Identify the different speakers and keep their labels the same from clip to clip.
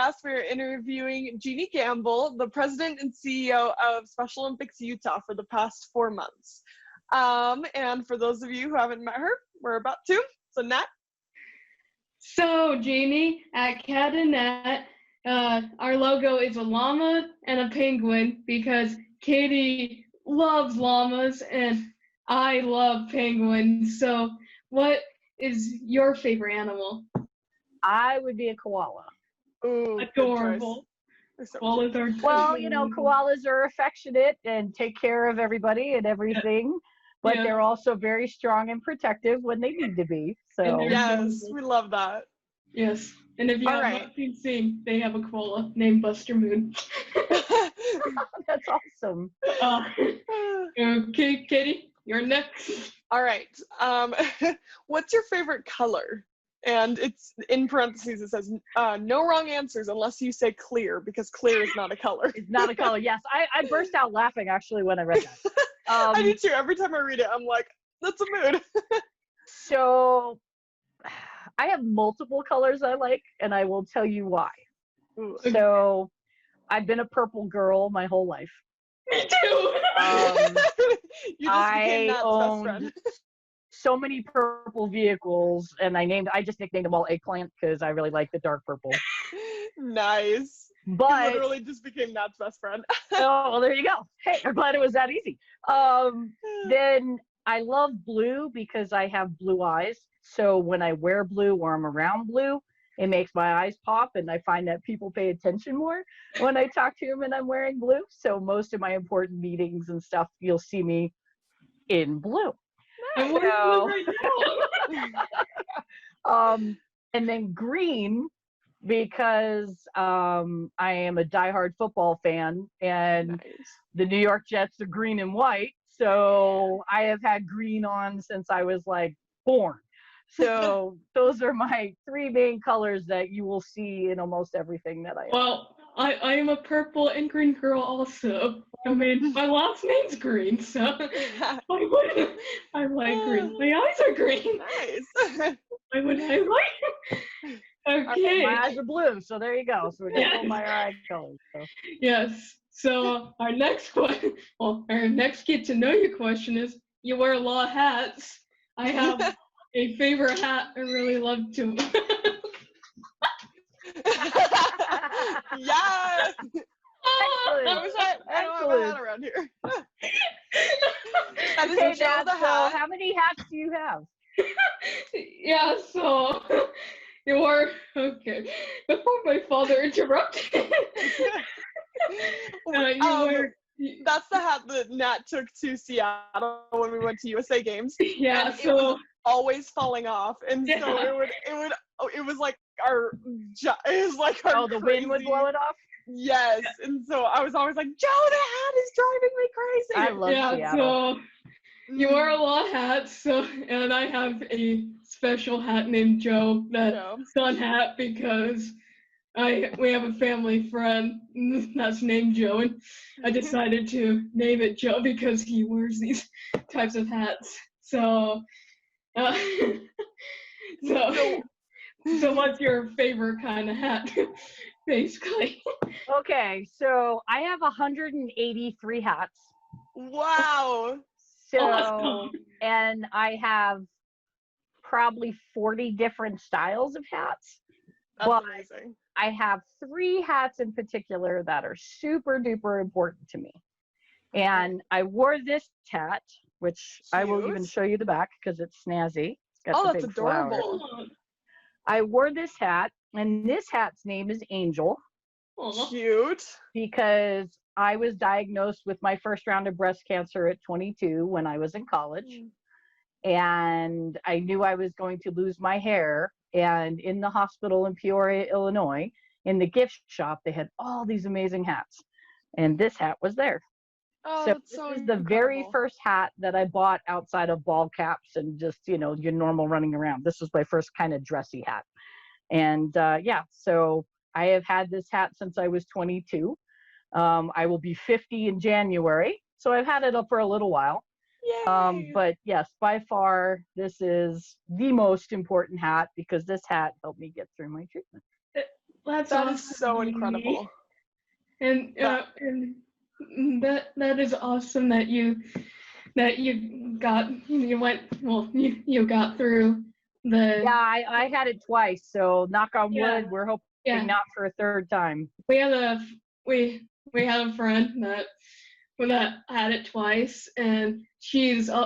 Speaker 1: podcast. We're interviewing Jeannie Gamble, the president and CEO of Special Olympics Utah for the past 4 months. And for those of you who haven't met her, we're about to. So, Nat?
Speaker 2: So, Jeannie, at KatnNat, our logo is a llama and a penguin because Katie loves llamas and I love penguins. So, what is your favorite animal?
Speaker 3: I would be a koala.
Speaker 1: Ooh,
Speaker 2: adorable.
Speaker 1: So
Speaker 2: koalas are
Speaker 3: well, you know, koalas are affectionate and take care of everybody and everything, but they're also very strong and protective when they need to be. So
Speaker 1: yes, we love that.
Speaker 2: Yes, and if you have not seen, they have a koala named Buster Moon.
Speaker 3: That's awesome.
Speaker 2: Okay, Katie, you're next.
Speaker 1: All right. What's your favorite color? And it's in parentheses, it says, no wrong answers unless you say clear, because clear is not a color.
Speaker 3: It's not a color, yes. I burst out laughing, actually, when I read that.
Speaker 1: I do too. Every time I read it, I'm like, that's a mood.
Speaker 3: So, I have multiple colors I like, and I will tell you why.
Speaker 1: Ooh.
Speaker 3: So, I've been a purple girl my whole life.
Speaker 2: Me too.
Speaker 1: You just became Nat's best friend.
Speaker 3: So many purple vehicles, and I just nicknamed them all Eggplant because I really like the dark purple.
Speaker 1: Nice.
Speaker 3: But
Speaker 1: you literally just became Nat's best friend.
Speaker 3: Oh, well, there you go. Hey, I'm glad it was that easy. Then I love blue because I have blue eyes. So when I wear blue or I'm around blue, it makes my eyes pop, and I find that people pay attention more when I talk to them and I'm wearing blue. So most of my important meetings and stuff, you'll see me in blue.
Speaker 2: I'm wearing blue right now.
Speaker 3: And then green because I am a diehard football fan, and the New York Jets are green and white. So I have had green on since I was like born. So those are my 3 main colors that you will see in almost everything that I am.
Speaker 2: Well, I am a purple and green girl also. I mean, my last name's green, so I like green. My eyes are green.
Speaker 1: Nice.
Speaker 2: Why would I like? Okay.
Speaker 3: My eyes are blue, so there you go. So we're just all my eye colors. So.
Speaker 2: Yes. So our next question, our next get to know you question is: you wear a lot of hats. I have a favorite hat I really love to.
Speaker 1: Yes.
Speaker 3: Excellent.
Speaker 1: I wish I don't have a hat around here. That is
Speaker 3: Okay,
Speaker 1: Joe
Speaker 3: Dad,
Speaker 1: the hat.
Speaker 3: so how many hats do you have?
Speaker 2: Yeah, so you were okay. Before my father interrupted.
Speaker 1: That's the hat that Nat took to Seattle when we went to USA Games.
Speaker 2: Yeah,
Speaker 1: and
Speaker 2: so
Speaker 1: it was always falling off, and so it was like our
Speaker 3: the wind would blow it off.
Speaker 1: Yes, and so I was always like, Joe, the hat is driving me crazy.
Speaker 3: I love Seattle.
Speaker 2: So you wear a lot of hats, so and I have a special hat named Joe, that sun hat, because we have a family friend that's named Joe, and I decided to name it Joe because he wears these types of hats. So, so what's your favorite kind of hat, basically?
Speaker 3: Okay, so I have 183 hats.
Speaker 1: Wow.
Speaker 3: So,
Speaker 2: awesome.
Speaker 3: And I have probably 40 different styles of hats.
Speaker 1: That's amazing.
Speaker 3: I have 3 hats in particular that are super duper important to me. And I wore this hat, which I will even show you the back because it's snazzy. It's got the big
Speaker 1: adorable.
Speaker 3: Flower. I wore this hat, and this hat's name is Angel.
Speaker 1: Cute.
Speaker 3: Because I was diagnosed with my first round of breast cancer at 22 when I was in college. And I knew I was going to lose my hair. And in the hospital in Peoria, Illinois, in the gift shop, they had all these amazing hats. And this hat was there.
Speaker 1: Oh,
Speaker 3: so this is the very first hat that I bought outside of ball caps and just, you know, your normal running around. This was my first kind of dressy hat. And so I have had this hat since I was 22. I will be 50 in January. So I've had it up for a little while. But yes, by far, this is the most important hat because this hat helped me get through my treatment.
Speaker 2: That's
Speaker 1: That
Speaker 2: awesome,
Speaker 1: is so
Speaker 2: Jeannie.
Speaker 1: incredible.
Speaker 2: And that is awesome that you got through the.
Speaker 3: Yeah, I had it twice, so knock on
Speaker 2: Yeah.
Speaker 3: wood. We're hoping
Speaker 2: Yeah.
Speaker 3: not for a third time.
Speaker 2: We had a friend that had it twice, and she's in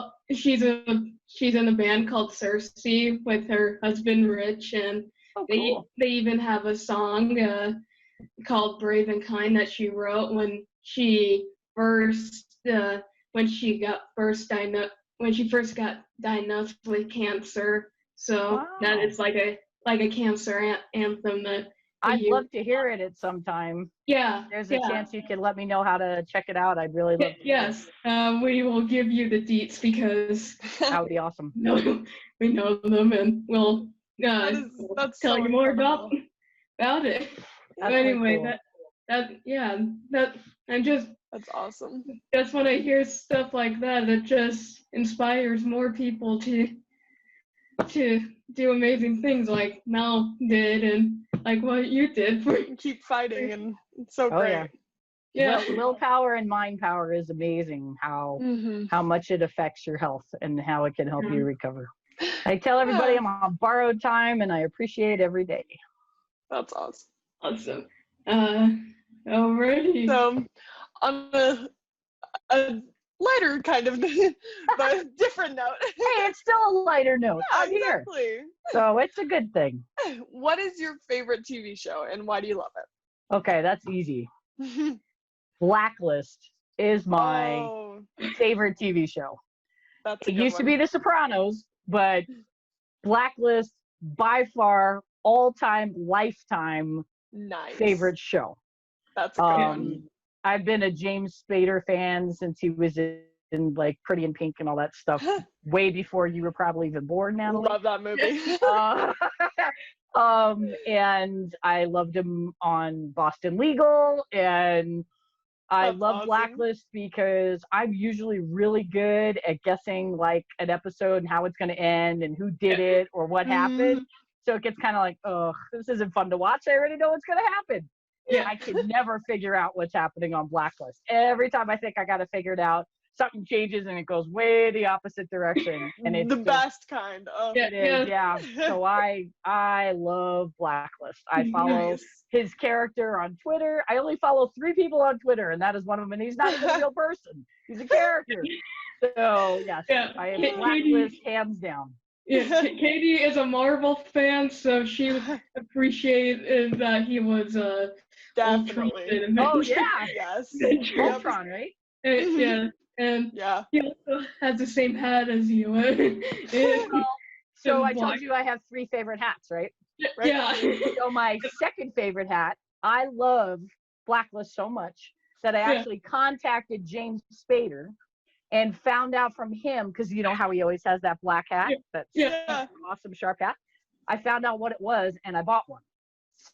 Speaker 2: a band called Cersei with her husband Rich, and
Speaker 3: Cool.
Speaker 2: they even have a song called Brave and Kind that she wrote when she first got diagnosed with cancer. So that is like a cancer anthem that
Speaker 3: I'd love to hear it at some time.
Speaker 2: Yeah.
Speaker 3: There's a chance you could let me know how to check it out. I'd really love to.
Speaker 2: Yes. We will give you the deets because
Speaker 3: that would be awesome.
Speaker 2: We know them, and we'll
Speaker 1: that's
Speaker 2: tell
Speaker 1: so
Speaker 2: you more
Speaker 1: incredible.
Speaker 2: about it.
Speaker 3: That's
Speaker 2: Anyway,
Speaker 3: cool.
Speaker 1: That's awesome.
Speaker 2: Just when I hear stuff like that, it just inspires more people to do amazing things like Mel did and like what you did.
Speaker 1: Keep fighting, and it's so great.
Speaker 2: Yeah.
Speaker 3: Willpower and mind power is amazing. How much it affects your health and how it can help you recover. I tell everybody I'm on borrowed time, and I appreciate every day.
Speaker 1: That's awesome.
Speaker 2: Awesome. Alrighty.
Speaker 1: So, on a lighter kind of, but different note.
Speaker 3: Hey, it's still a lighter note.
Speaker 1: Yeah,
Speaker 3: I'm
Speaker 1: exactly.
Speaker 3: here. So it's a good thing.
Speaker 1: What is your favorite TV show, and why do you love it?
Speaker 3: Okay, that's easy. Blacklist is my favorite TV show.
Speaker 1: That's
Speaker 3: it used to be The Sopranos, but Blacklist by far all-time lifetime favorite show.
Speaker 1: That's a good one.
Speaker 3: I've been a James Spader fan since he was in like Pretty in Pink and all that stuff way before you were probably even born, Natalie.
Speaker 1: Love that movie.
Speaker 3: And I loved him on Boston Legal, and I love Blacklist because I'm usually really good at guessing like an episode and how it's going to end and who did it or what happened. So it gets kind of like, oh, this isn't fun to watch. I already know what's going to happen. Yeah. I can never figure out what's happening on Blacklist. Every time I think I got to figure it out, something changes and it goes way the opposite direction. And it's
Speaker 1: the best kind.
Speaker 3: It is, yeah. So I love Blacklist. I follow his character on Twitter. I only follow 3 people on Twitter, and that is one of them. And he's not even a real person. He's a character. So yes, I am Blacklist hands down.
Speaker 2: Yeah, Katie is a Marvel fan, so she appreciated that he was
Speaker 1: definitely.
Speaker 3: Oh yeah,
Speaker 1: yes.
Speaker 3: Ultron, right?
Speaker 2: Yeah, and he also has the same hat as you.
Speaker 3: So I told you I have 3 favorite hats, right?
Speaker 2: Yeah.
Speaker 3: So my second favorite hat, I love Blacklist so much that I actually contacted James Spader and found out from him, because you know how he always has that black hat, that's awesome sharp hat. I found out what it was and I bought one.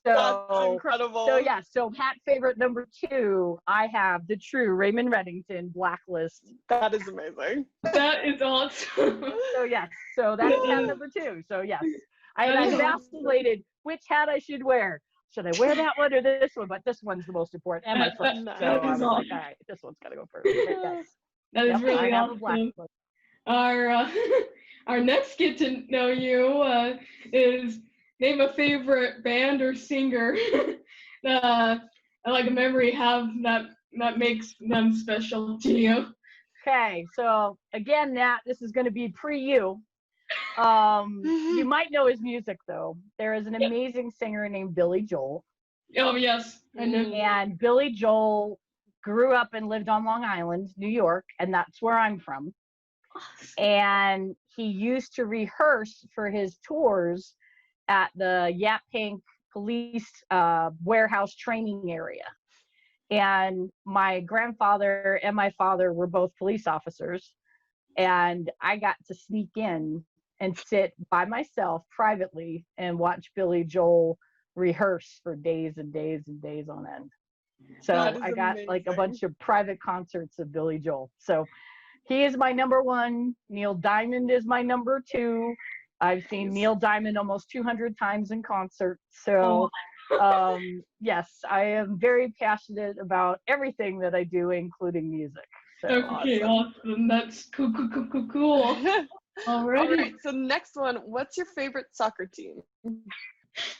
Speaker 3: So
Speaker 1: that's incredible.
Speaker 3: So hat favorite number 2, I have the true Raymond Reddington Blacklist.
Speaker 1: That is amazing.
Speaker 2: That is awesome.
Speaker 3: So that is hat number 2. So yes, I vacillated which hat I should wear. Should I wear that one or this one? But this one's the most important and my first. So I was like, all right, this one's gotta go first.
Speaker 2: That is really awesome. Our next get to know you is name a favorite band or singer like a memory have that makes them special to you.
Speaker 3: Okay, so again, Nat, this is going to be pre-you. You might know his music though. There is an amazing singer named Billy Joel.
Speaker 2: Oh yes, I know.
Speaker 3: And Billy Joel grew up and lived on Long Island, New York, and that's where I'm from. And he used to rehearse for his tours at the Yap Pink police warehouse training area. And my grandfather and my father were both police officers. And I got to sneak in and sit by myself privately and watch Billy Joel rehearse for days and days and days on end. So I got like a bunch of private concerts of Billy Joel. So he is my number 1. Neil Diamond is my number 2. I've seen Neil Diamond almost 200 times in concert. So Yes, I am very passionate about everything that I do, including music. So
Speaker 2: Okay, awesome. That's cool. Alrighty.
Speaker 1: All right, so next one, what's your favorite soccer team?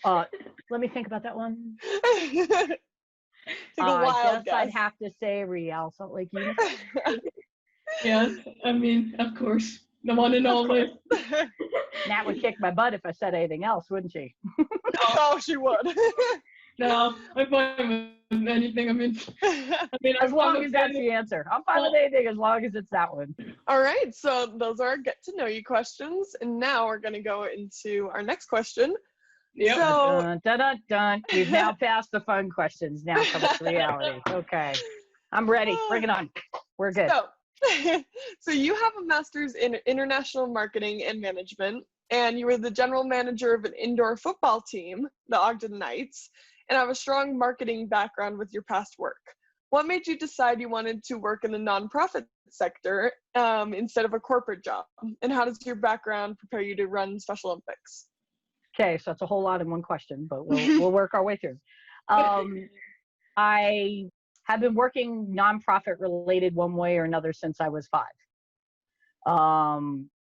Speaker 3: Let me think about that one.
Speaker 1: Take a wild
Speaker 3: I guess
Speaker 1: guess.
Speaker 3: I'd have to say Real Salt Lake Unified.
Speaker 2: Yes, I mean, of course, the one and only.
Speaker 3: Nat would kick my butt if I said anything else, wouldn't she?
Speaker 1: Oh, she would.
Speaker 2: No, I'm fine with anything. I mean,
Speaker 3: as long as that's the answer. I'm fine with anything as long as it's that one.
Speaker 1: All right, so those are our get to know you questions, and now we're going to go into our next question.
Speaker 2: Yep.
Speaker 1: So,
Speaker 3: dun, dun, dun, dun. We've now passed the fun questions. Now comes reality. Okay, I'm ready. Bring it on. We're good.
Speaker 1: So you have a master's in international marketing and management, and you were the general manager of an indoor football team, the Ogden Knights, and have a strong marketing background with your past work. What made you decide you wanted to work in the nonprofit sector instead of a corporate job? And how does your background prepare you to run Special Olympics?
Speaker 3: Okay, so that's a whole lot in one question, but we'll work our way through. I have been working nonprofit related one way or another since I was 5.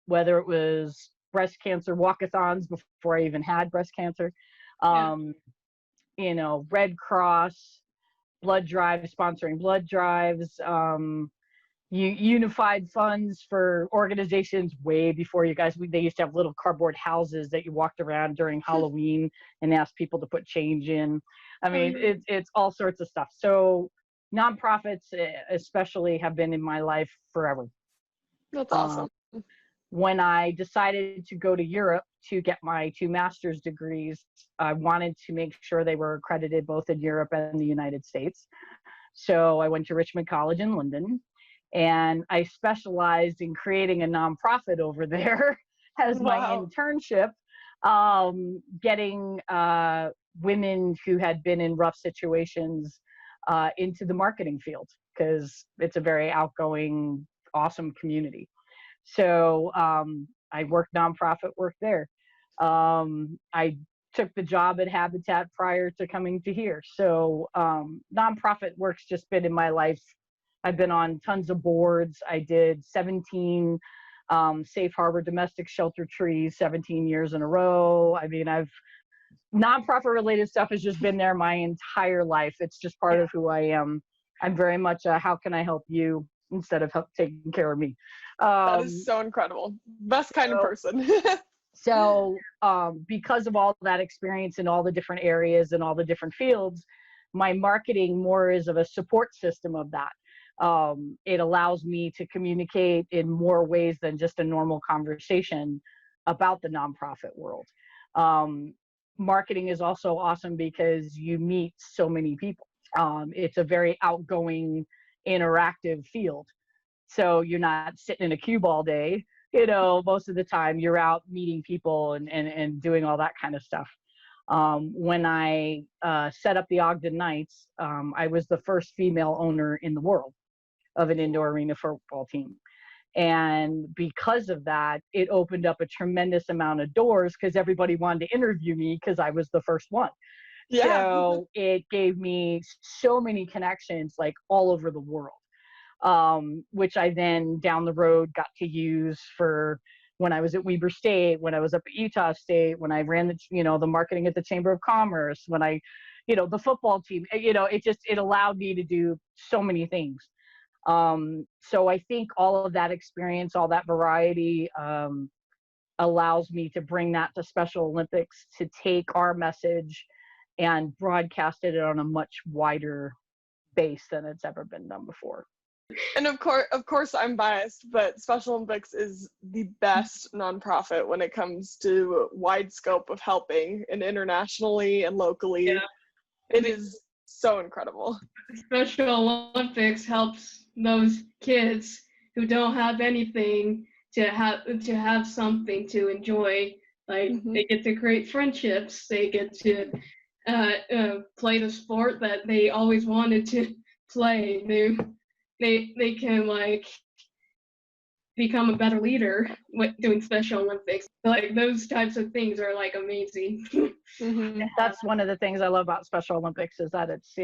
Speaker 3: Whether it was breast cancer walkathons before I even had breast cancer, Red Cross, blood drives, sponsoring blood drives, unified funds for organizations way before you guys. They used to have little cardboard houses that you walked around during Halloween and asked people to put change in. I mean, it's all sorts of stuff. So nonprofits especially have been in my life forever.
Speaker 1: That's awesome.
Speaker 3: When I decided to go to Europe to get my 2 master's degrees, I wanted to make sure they were accredited both in Europe and the United States. So I went to Richmond College in London, and I specialized in creating a nonprofit over there as my internship, getting women who had been in rough situations into the marketing field, because it's a very outgoing, awesome community. So I worked nonprofit work there. I took the job at Habitat prior to coming to here. So nonprofit work's just been in my life. I've been on tons of boards. I did 17 Safe Harbor domestic shelter trees 17 years in a row. I mean, nonprofit related stuff has just been there my entire life. It's just part of who I am. I'm very much a how can I help you instead of taking care of me.
Speaker 1: That is so incredible. Best kind of person.
Speaker 3: So because of all that experience in all the different areas and all the different fields, my marketing more is of a support system of that. It allows me to communicate in more ways than just a normal conversation about the nonprofit world. Marketing is also awesome because you meet so many people. It's a very outgoing, interactive field. So you're not sitting in a cube all day. Most of the time you're out meeting people and doing all that kind of stuff. When I set up the Ogden Knights, I was the first female owner in the world of an indoor arena football team. And because of that, it opened up a tremendous amount of doors because everybody wanted to interview me because I was the first one. Yeah. So it gave me so many connections like all over the world. Which I then down the road got to use for when I was at Weber State, when I was up at Utah State, when I ran the marketing at the Chamber of Commerce, when I, the football team, it allowed me to do so many things. So I think all of that experience, all that variety, allows me to bring that to Special Olympics, to take our message and broadcast it on a much wider base than it's ever been done before.
Speaker 1: And of course I'm biased, but Special Olympics is the best nonprofit when it comes to wide scope of helping, and internationally and locally. Yeah. It is so incredible.
Speaker 2: Special Olympics helps those kids who don't have anything to have something to enjoy. Like they get to create friendships, they get to play the sport that they always wanted to play. They can become a better leader with doing Special Olympics. Like those types of things are like amazing.
Speaker 1: Mm-hmm.
Speaker 3: That's one of the things I love about Special Olympics is that it's,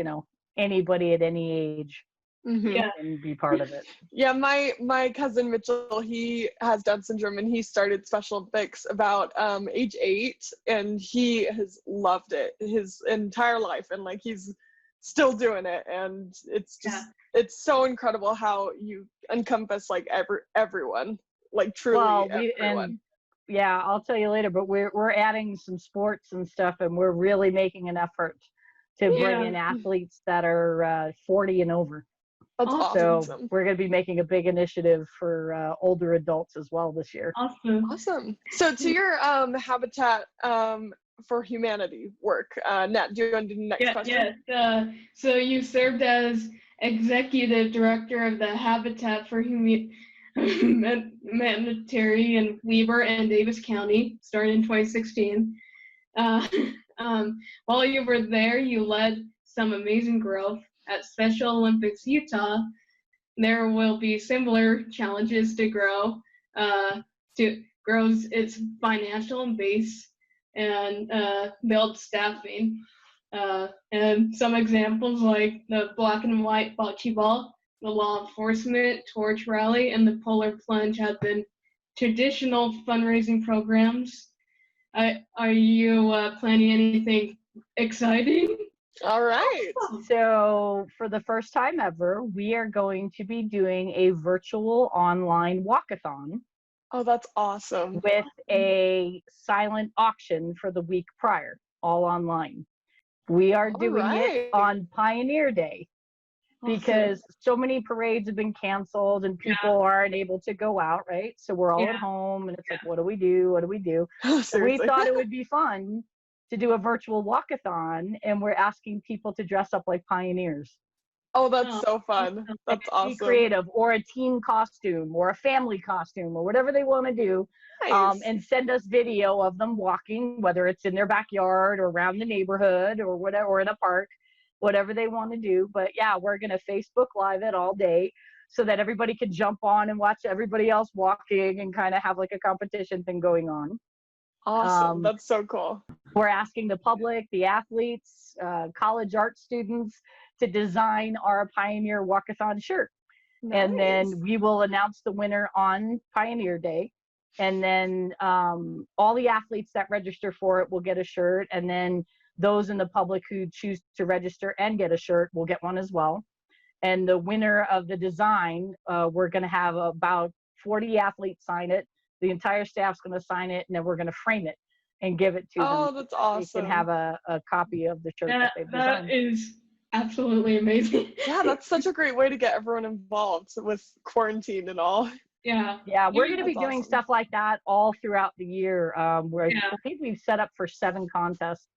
Speaker 3: anybody at any age
Speaker 1: Mm-hmm.
Speaker 3: can be part of it.
Speaker 1: Yeah, my cousin Mitchell, he has Down syndrome, and he started Special Olympics about age 8, and he has loved it his entire life, and like he's still doing it, and it's just it's so incredible how you encompass like everyone, like truly everyone.
Speaker 3: Yeah, I'll tell you later, but we're adding some sports and stuff, and we're really making an effort to bring in athletes that are 40 and over.
Speaker 1: That's awesome.
Speaker 3: So we're going to be making a big initiative for older adults as well this year.
Speaker 1: Awesome. So to your Habitat for Humanity work, Nat, do you want to do the next question?
Speaker 2: Yes. So you served as executive director of the Habitat for Humanitarian in Weber and Davis County, starting in 2016. While you were there, you led some amazing growth at Special Olympics Utah. There will be similar challenges to grow its financial base and build staffing. And some examples like the black and white bocce ball, the law enforcement torch rally, and the polar plunge have been traditional fundraising programs. Are you planning anything exciting?
Speaker 1: All right.
Speaker 3: So for the first time ever, we are going to be doing a virtual online walkathon.
Speaker 1: Oh, that's awesome.
Speaker 3: With a silent auction for the week prior, all online. We are doing it on Pioneer Day because so many parades have been canceled and people aren't able to go out, right? So we're all at home and it's like, what do we do? What do we do? So we thought it would be fun to do a virtual walkathon, and we're asking people to dress up like pioneers.
Speaker 1: Oh, that's so fun. That's awesome.
Speaker 3: Be creative, or a team costume, or a family costume, or whatever they want to do. Nice. And send us video of them walking, whether it's in their backyard or around the neighborhood or whatever, or in a park, whatever they want to do. But yeah, we're going to Facebook Live it all day so that everybody can jump on and watch everybody else walking and kind of have like a competition thing going on.
Speaker 1: Awesome. That's so cool.
Speaker 3: We're asking the public, the athletes, college art students to design our Pioneer Walkathon shirt. Nice. And then we will announce the winner on Pioneer Day. And then all the athletes that register for it will get a shirt. And then those in the public who choose to register and get a shirt will get one as well. And the winner of the design, we're going to have about 40 athletes sign it. The entire staff's going to sign it, and then we're going to frame it and give it to them.
Speaker 1: Oh, that's awesome.
Speaker 3: So they can have a copy of the shirt that they've designed.
Speaker 2: That is absolutely amazing.
Speaker 1: Yeah, that's such a great way to get everyone involved with quarantine and all.
Speaker 3: Yeah, we're going to be doing stuff like that all throughout the year. Where I think we've set up for 7 contests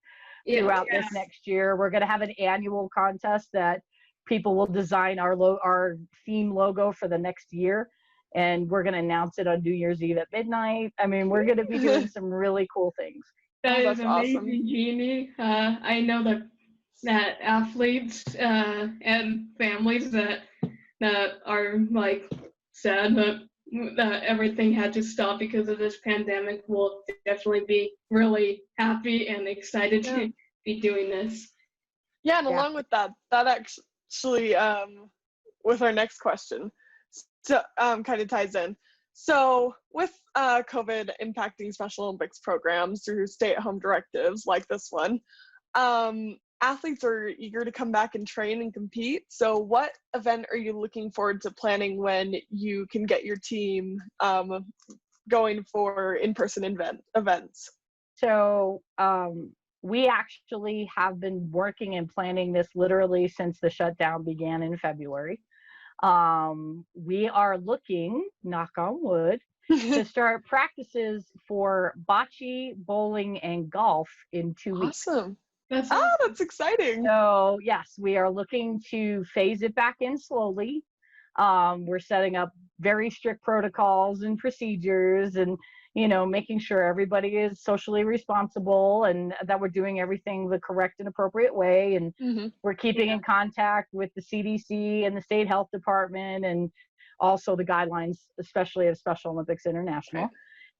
Speaker 3: throughout this next year. We're going to have an annual contest that people will design our theme logo for the next year. And we're going to announce it on New Year's Eve at midnight. I mean, we're going to be doing some really cool things.
Speaker 2: That is amazing, awesome. Jeannie. I know that athletes and families that are like sad that everything had to stop because of this pandemic will definitely be really happy and excited to be doing this.
Speaker 1: Yeah, and along with that actually with our next question. So kind of ties in. So with COVID impacting Special Olympics programs through stay-at-home directives like this one, athletes are eager to come back and train and compete. So what event are you looking forward to planning when you can get your team going for in-person events? So
Speaker 3: we actually have been working and planning this literally since the shutdown began in February. We are looking, knock on wood, to start practices for bocce, bowling, and golf in 2 weeks.
Speaker 1: Awesome. That's exciting.
Speaker 3: So yes, we are looking to phase it back in slowly. We're setting up very strict protocols and procedures and, making sure everybody is socially responsible and that we're doing everything the correct and appropriate way. And we're keeping in contact with the CDC and the state health department and also the guidelines, especially of Special Olympics International.
Speaker 1: Okay.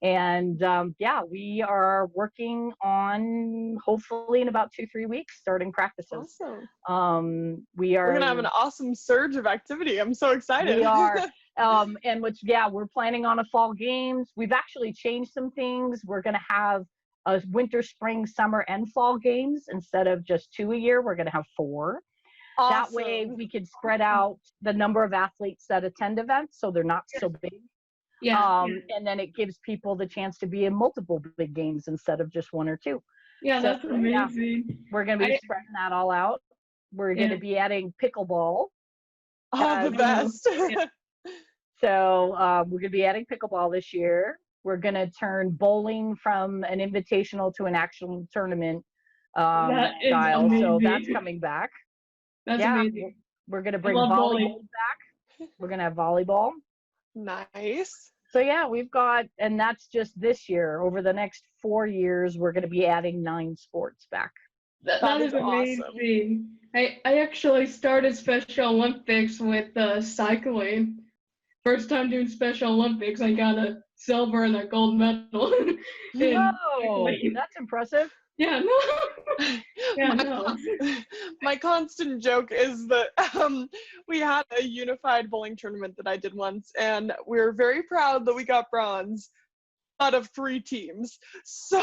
Speaker 3: And we are working on, hopefully in about 2-3 weeks, starting practices.
Speaker 1: Awesome.
Speaker 3: We're
Speaker 1: going to have an awesome surge of activity. I'm so excited.
Speaker 3: We are. We're planning on a fall games. We've actually changed some things. We're going to have a winter, spring, summer, and fall games. Instead of just 2 a year, we're going to have 4.
Speaker 1: Awesome.
Speaker 3: That way we can spread out the number of athletes that attend events so they're not so big. And then it gives people the chance to be in multiple big games instead of just 1 or 2.
Speaker 2: Yeah, that's amazing.
Speaker 3: Yeah, we're going to be spreading that all out. We're going to be adding pickleball.
Speaker 1: Oh, the best.
Speaker 3: So we're going to be adding pickleball this year. We're going to turn bowling from an invitational to an actual tournament style.
Speaker 2: Amazing.
Speaker 3: So that's coming back.
Speaker 2: That's amazing.
Speaker 3: We're going to bring volleyball back. We're going to have volleyball.
Speaker 1: Nice.
Speaker 3: So yeah, we've got, and that's just this year. Over the next 4 years, we're going to be adding 9 sports back.
Speaker 2: That is amazing. Awesome. I actually started Special Olympics with cycling. First time doing Special Olympics, I got a silver and a gold medal.
Speaker 3: Whoa, that's impressive.
Speaker 2: Yeah, no.
Speaker 1: My constant joke is that we had a unified bowling tournament that I did once, and we were very proud that we got bronze out of 3 teams. So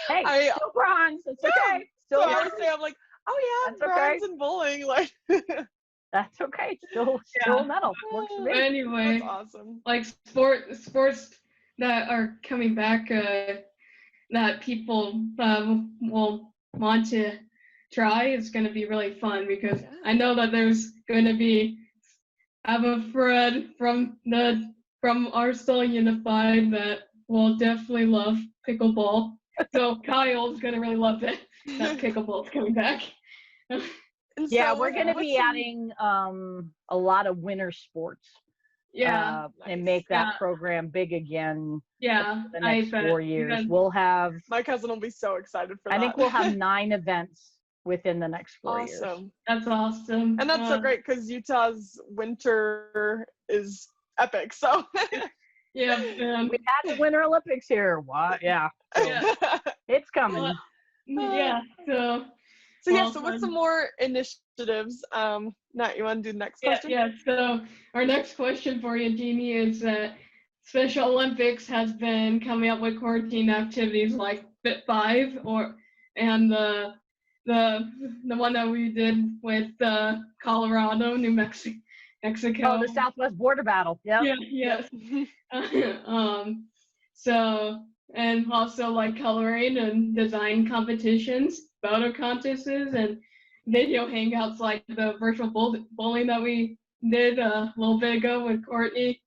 Speaker 3: hey, still bronze. It's okay. Still
Speaker 1: so I always say, I'm like, oh yeah, that's bronze in bowling. Like
Speaker 3: that's okay. Still a medal. Works for me.
Speaker 2: Anyway,
Speaker 1: that's awesome.
Speaker 2: Like sports that are coming back. That people will want to try is going to be really fun because I know that there's going to be, I have a friend from our Still Unified that will definitely love pickleball. So Kyle's going to really love that pickleball's coming back.
Speaker 3: Yeah, we're going to be adding a lot of winter sports. And make that program big again. The next 4 years. We'll have.
Speaker 1: My cousin will be so excited for that.
Speaker 3: I think we'll have 9 events within the next 4 years.
Speaker 1: Awesome.
Speaker 2: That's awesome.
Speaker 1: And that's so great because Utah's winter is epic. So.
Speaker 2: We had
Speaker 3: the Winter Olympics here. What? Yeah. So it's coming.
Speaker 1: So what's some more initiatives? Nat, you want to do the next question?
Speaker 2: Yeah, so our next question for you, Jeannie, is that Special Olympics has been coming up with quarantine activities like Fit 5 and the one that we did with Colorado, New Mexico.
Speaker 3: Oh, the Southwest Border Battle.
Speaker 2: Yes. So, and also like coloring and design competitions, photo contests, and video hangouts like the virtual bowling that we did a little bit ago with Courtney.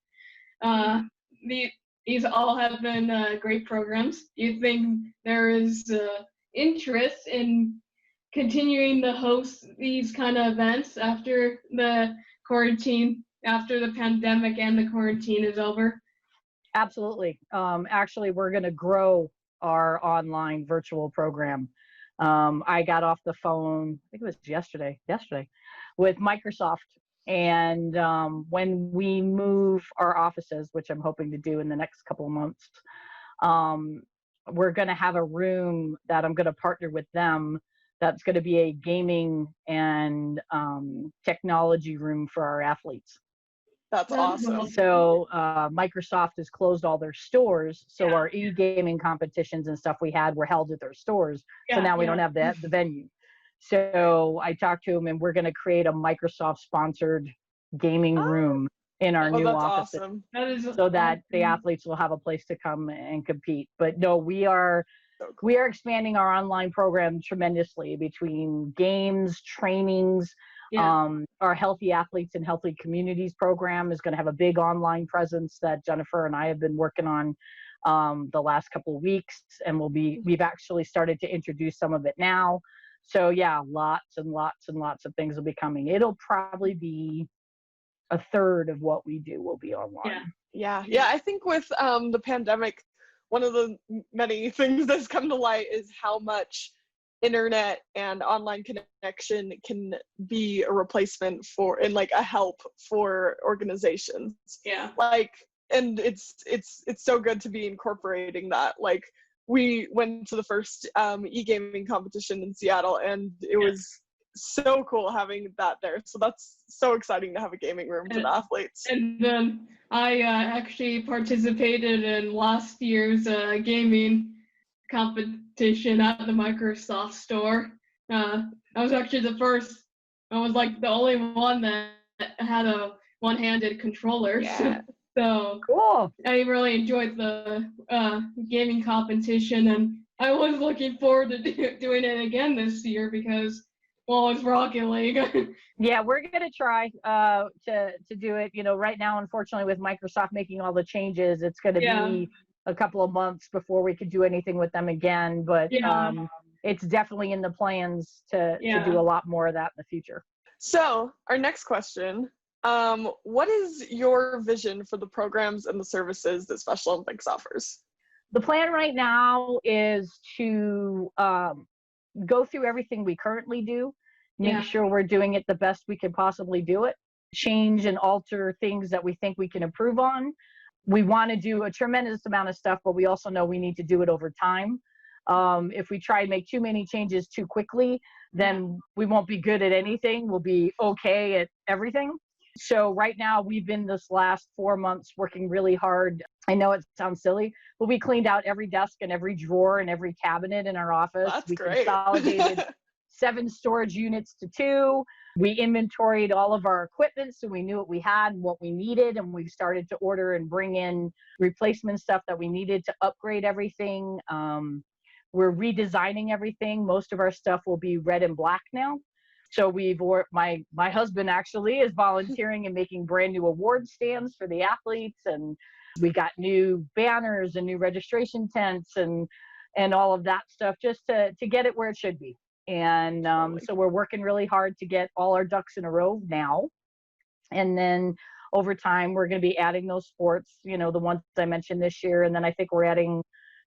Speaker 2: These all have been great programs. Do you think there is interest in continuing to host these kind of events after the quarantine, after the pandemic and the quarantine is over?
Speaker 3: Absolutely. Actually, we're going to grow our online virtual program. I got off the phone, I think it was yesterday, with Microsoft. And when we move our offices, which I'm hoping to do in the next couple of months, we're going to have a room that I'm going to partner with them. That's going to be a gaming and technology room for our athletes.
Speaker 1: That's awesome.
Speaker 3: So Microsoft has closed all their stores. So our e-gaming competitions and stuff we had were held at their stores. So now we don't have the venue. So I talked to them, and we're going to create a Microsoft-sponsored gaming room in our new office, so that the athletes will have a place to come and compete. But no, we are expanding our online program tremendously between games, trainings. Our Healthy Athletes and Healthy Communities program is going to have a big online presence that Jennifer and I have been working on the last couple of weeks, and we've actually started to introduce some of it now. So lots and lots and lots of things will be coming. It'll probably be a third of what we do will be online.
Speaker 1: Yeah. I think with the pandemic, one of the many things that's come to light is how much internet and online connection can be a replacement for and like a help for organizations.
Speaker 2: Yeah.
Speaker 1: Like, and it's so good to be incorporating that. Like, we went to the first e-gaming competition in Seattle, and it was so cool having that there. So that's so exciting to have a gaming room for the athletes.
Speaker 2: And then I actually participated in last year's gaming competition at the Microsoft store. I was actually I was like the only one that had a one-handed controller.
Speaker 1: Yeah.
Speaker 2: So
Speaker 3: Cool.
Speaker 2: I really enjoyed the gaming competition, and I was looking forward to doing it again this year because, well, it's Rocket League.
Speaker 3: Yeah, we're gonna try to do it. You know, right now, unfortunately, with Microsoft making all the changes, it's gonna be a couple of months before we could do anything with them again. But it's definitely in the plans to do a lot more of that in the future.
Speaker 1: So our next question. What is your vision for the programs and the services that Special Olympics offers?
Speaker 3: The plan right now is to go through everything we currently do, make sure we're doing it the best we can possibly do it, change and alter things that we think we can improve on. We want to do a tremendous amount of stuff, but we also know we need to do it over time. If we try and make too many changes too quickly, then we won't be good at anything. We'll be okay at everything. So right now, we've been this last 4 months working really hard. I know it sounds silly, but we cleaned out every desk and every drawer and every cabinet in our office.
Speaker 1: That's
Speaker 3: we
Speaker 1: great.
Speaker 3: Consolidated 7 storage units to 2. We inventoried all of our equipment so we knew what we had and what we needed, and we started to order and bring in replacement stuff that we needed to upgrade everything. We're redesigning everything. Most of our stuff will be red and black now. So my husband actually is volunteering and making brand new award stands for the athletes, and we got new banners and new registration tents and all of that stuff just to get it where it should be. And so we're working really hard to get all our ducks in a row now. And then over time, we're going to be adding those sports, the ones I mentioned this year. And then I think we're adding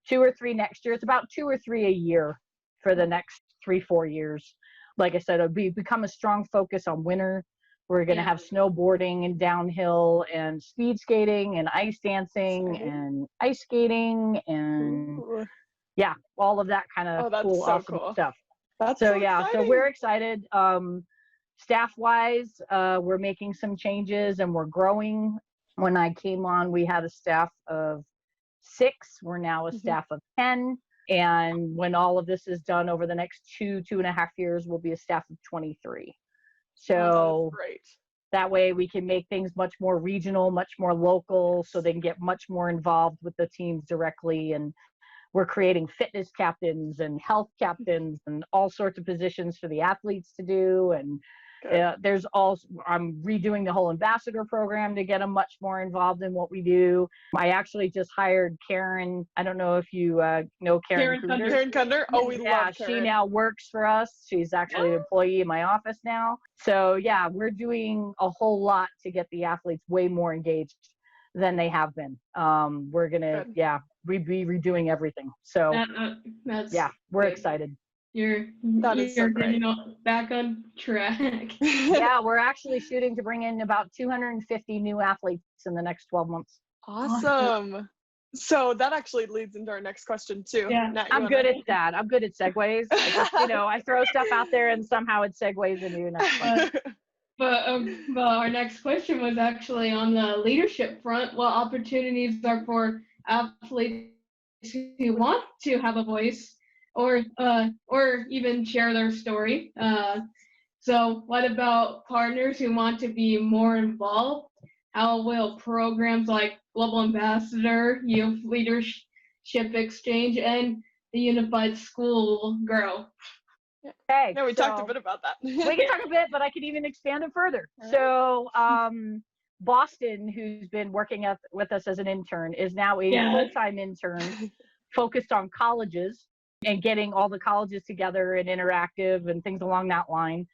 Speaker 3: 2 or 3 next year. It's about 2 or 3 a year for the next 3-4 years. Like I said, it'll become a strong focus on winter. We're going to have snowboarding and downhill and speed skating and ice dancing and ice skating and all of that kind of cool, awesome stuff.
Speaker 1: That's so exciting.
Speaker 3: So we're excited. Staff-wise, we're making some changes and we're growing. When I came on, we had a staff of 6. We're now a staff of 10. And when all of this is done over the next 2.5 years, we'll be a staff of 23. So that way we can make things much more regional, much more local, so they can get much more involved with the teams directly. And we're creating fitness captains and health captains and all sorts of positions for the athletes to do. And I'm redoing the whole ambassador program to get them much more involved in what we do. I actually just hired Karen. I don't know if you know Karen Kunder.
Speaker 1: Karen Kunder. Oh, we love Karen.
Speaker 3: She now works for us. She's actually an employee in my office now. So we're doing a whole lot to get the athletes way more engaged than they have been. We're gonna be redoing everything. So we're excited.
Speaker 2: You're back on track.
Speaker 3: We're actually shooting to bring in about 250 new athletes in the next 12 months.
Speaker 1: Awesome. So that actually leads into our next question too.
Speaker 2: Yeah.
Speaker 3: I'm good at that. I'm good at segues. I throw stuff out there and somehow it segues into your next one.
Speaker 2: But our next question was actually on the leadership front. What opportunities are for athletes who want to have a voice or even share their story? So what about partners who want to be more involved? How will programs like Global Ambassador, Youth Leadership Exchange, and the Unified School grow?
Speaker 3: Okay.
Speaker 1: We talked a bit about that.
Speaker 3: We can talk a bit, but I could even expand it further. So Boston, who's been working with us as an intern, is now a full-time intern focused on colleges and getting all the colleges together and interactive and things along that line.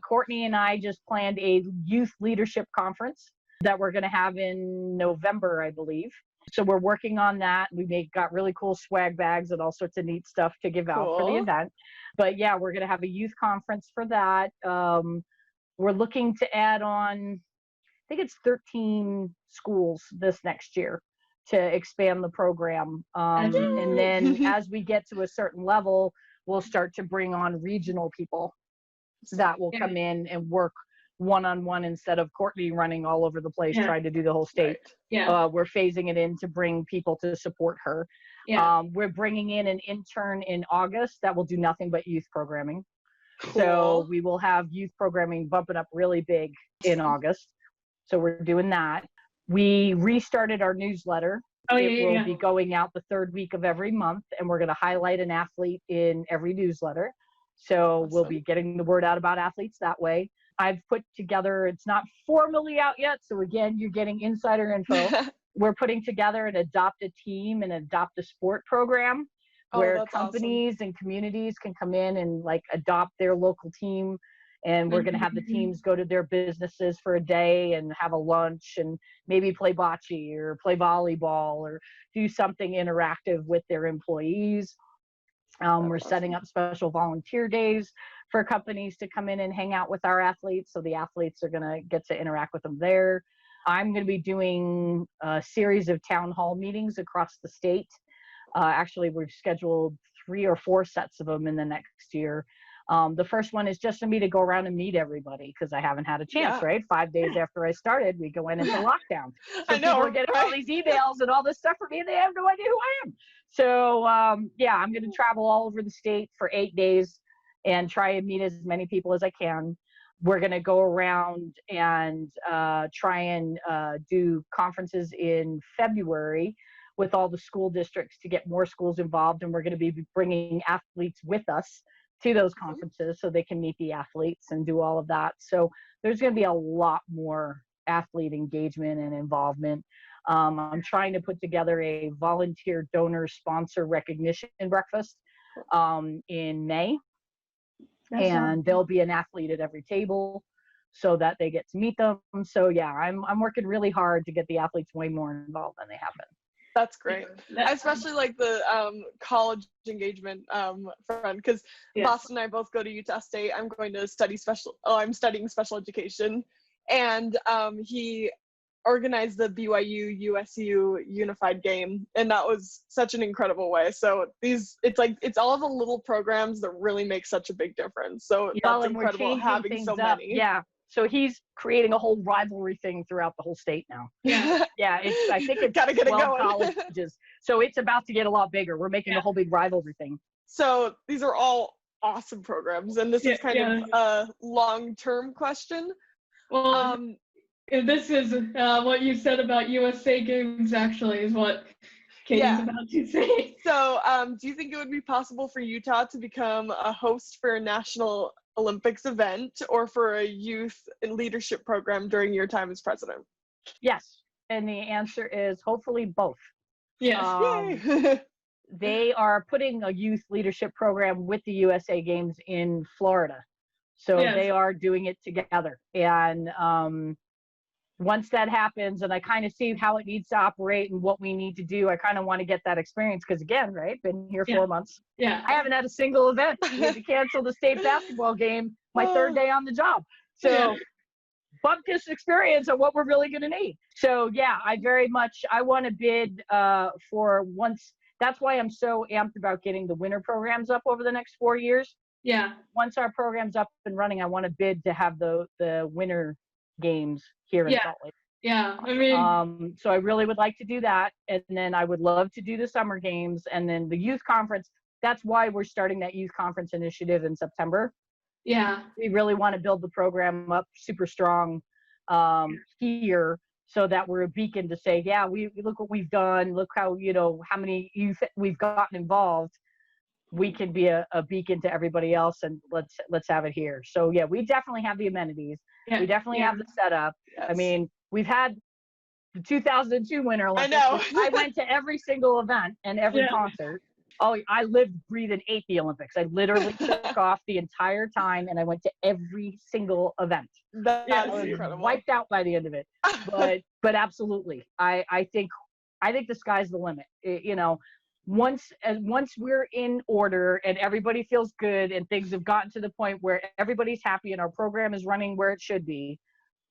Speaker 3: Courtney and I just planned a youth leadership conference that we're going to have in November, I believe. So we're working on that. We got really cool swag bags and all sorts of neat stuff to give out for the event. But yeah, we're going to have a youth conference for that. We're looking to add on, I think it's 13 schools this next year to expand the program. And then as we get to a certain level, we'll start to bring on regional people that will come in and work one-on-one instead of Courtney running all over the place trying to do the whole state. We're phasing it in to bring people to support her. We're bringing in an intern in August that will do nothing but youth programming. So we will have youth programming bumping up really big in August. So we're doing that. We restarted our newsletter. It will be going out the third week of every month, and we're going to highlight an athlete in every newsletter. So we'll be getting the word out about athletes that way. I've put together, it's not formally out yet, so again, you're getting insider info. We're putting together an Adopt a Team and Adopt a Sport program where companies and communities can come in and like adopt their local team. And we're going to have the teams go to their businesses for a day and have a lunch and maybe play bocce or play volleyball or do something interactive with their employees. We're setting up special volunteer days for companies to come in and hang out with our athletes. So the athletes are going to get to interact with them there. I'm going to be doing a series of town hall meetings across the state. Actually, we've scheduled 3 or 4 sets of them in the next year. The first one is just for me to go around and meet everybody because I haven't had a chance, right? 5 days after I started, we go into lockdown. So people are getting all these emails and all this stuff from me, and they have no idea who I am. So I'm going to travel all over the state for 8 days and try and meet as many people as I can. We're going to go around and try and do conferences in February with all the school districts to get more schools involved, and we're going to be bringing athletes with us to those conferences so they can meet the athletes and do all of that. So there's going to be a lot more athlete engagement and involvement. I'm trying to put together a volunteer donor sponsor recognition breakfast in May. And there'll be an athlete at every table so that they get to meet them. So yeah, I'm working really hard to get the athletes way more involved than they have been.
Speaker 1: That's great. I especially like the college engagement friend because Boston and I both go to Utah State. I'm going to study I'm studying special education, and he organized the BYU USU unified game, and that was such an incredible way. So it's all the little programs that really make such a big difference. So that's incredible having so many.
Speaker 3: Yeah. So he's creating a whole rivalry thing throughout the whole state now. I think it's
Speaker 1: gotta get
Speaker 3: 12 colleges. So it's about to get a lot bigger. We're making a whole big rivalry thing.
Speaker 1: So these are all awesome programs, and this is kind of a long-term question.
Speaker 2: Well, this is what you said about USA Games actually is what Katie's about to say.
Speaker 1: So do you think it would be possible for Utah to become a host for a national Olympics event or for a youth leadership program during your time as president?
Speaker 3: Yes. And the answer is hopefully both.
Speaker 2: Yes.
Speaker 3: They are putting a youth leadership program with the USA Games in Florida. So they are doing it together. And once that happens and I kind of see how it needs to operate and what we need to do, I kind of want to get that experience because again, right, been here 4 months. I haven't had a single event. We had to cancel the state basketball game my third day on the job. So bump this experience on what we're really going to need. So I want to bid for once. That's why I'm so amped about getting the winter programs up over the next 4 years. Once our program's up and running, I want to bid to have the winter games here in Salt Lake.
Speaker 2: I mean,
Speaker 3: so I really would like to do that, and then I would love to do the summer games, and then the youth conference. That's why we're starting that youth conference initiative in September. We really want to build the program up super strong here, so that we're a beacon to say, we look what we've done. Look how how many youth we've gotten involved. We can be a beacon to everybody else, and let's have it here. So we definitely have the amenities. We definitely have the setup. I mean, we've had the 2002 Winter Olympics.
Speaker 1: I know.
Speaker 3: I went to every single event and every concert. Oh, I lived, breathed, and ate the Olympics. I literally took off the entire time, and I went to every single event.
Speaker 1: That's incredible.
Speaker 3: Wiped out by the end of it. But absolutely, I think I think the sky's the limit. Once we're in order and everybody feels good and things have gotten to the point where everybody's happy and our program is running where it should be,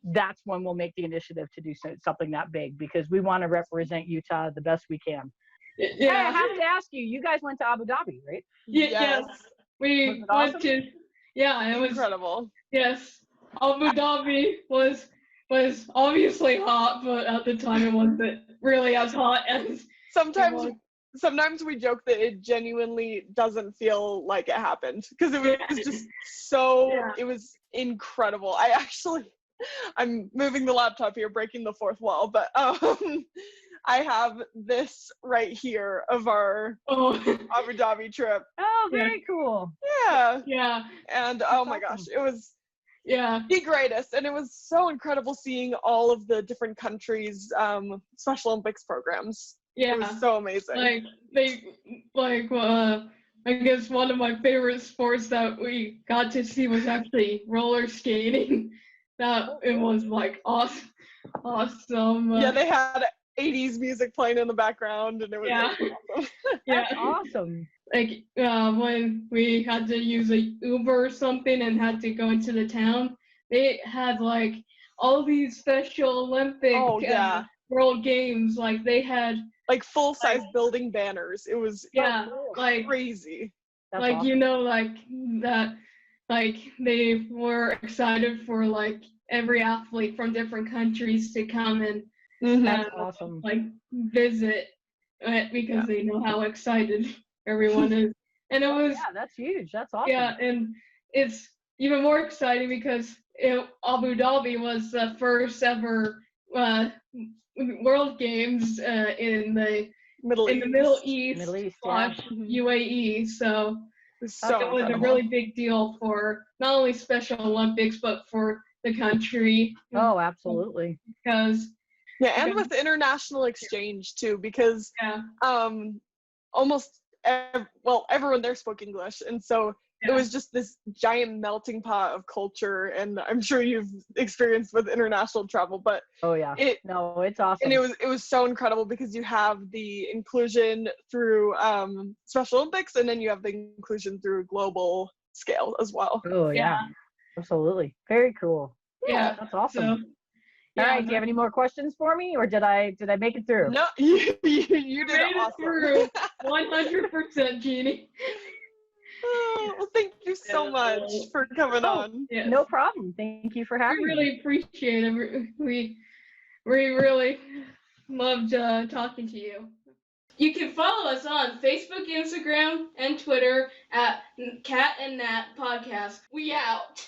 Speaker 3: that's when we'll make the initiative to do something that big, because we want to represent Utah the best we can.
Speaker 2: Yeah.
Speaker 3: Hey, I have to ask you, you guys went to Abu Dhabi, right?
Speaker 2: Yes. We went to, it was
Speaker 1: incredible.
Speaker 2: Yes. Abu Dhabi was obviously hot, but at the time it wasn't really as hot as
Speaker 1: Sometimes we joke that it genuinely doesn't feel like it happened, because it was just it was incredible. I'm moving the laptop here, breaking the fourth wall, but I have this right here of our Abu Dhabi trip.
Speaker 3: Oh, very cool.
Speaker 1: Yeah.
Speaker 2: Yeah.
Speaker 1: And oh my gosh, it was the greatest. And it was so incredible seeing all of the different countries' Special Olympics programs.
Speaker 2: Yeah.
Speaker 1: It was so amazing.
Speaker 2: I guess one of my favorite sports that we got to see was actually roller skating. It was awesome.
Speaker 1: Yeah, they had 80s music playing in the background, and it was awesome.
Speaker 3: That's awesome.
Speaker 2: When we had to use a Uber or something and had to go into the town, they had all these Special Olympic World Games. They had
Speaker 1: full-size building banners. It was crazy.
Speaker 3: That's awesome.
Speaker 2: That they were excited for every athlete from different countries to come and
Speaker 3: that's awesome.
Speaker 2: Visit because they know how excited everyone is. And it was
Speaker 3: that's huge. That's awesome.
Speaker 2: Yeah, and it's even more exciting because Abu Dhabi was the first ever World Games in the Middle East UAE. So it was a really big deal for not only Special Olympics but for the country.
Speaker 3: Oh, absolutely.
Speaker 2: Because
Speaker 1: and with international exchange too, because almost everyone there spoke English, and so it was just this giant melting pot of culture. And I'm sure you've experienced with international travel, but
Speaker 3: it's awesome.
Speaker 1: And it was so incredible because you have the inclusion through Special Olympics, and then you have the inclusion through global scale as well.
Speaker 3: Oh yeah, absolutely, very cool.
Speaker 2: Yeah,
Speaker 3: that's awesome.
Speaker 2: So,
Speaker 3: all right, do you have any more questions for me, or did I make it through?
Speaker 1: No, you did awesome.
Speaker 2: Through 100%, Jeannie.
Speaker 1: Well, thank you so much for coming on.
Speaker 2: Yes.
Speaker 3: No problem. Thank you for having me.
Speaker 2: We really appreciate it. We really loved talking to you. You can follow us on Facebook, Instagram, and Twitter at KatnNat Podcast. We out.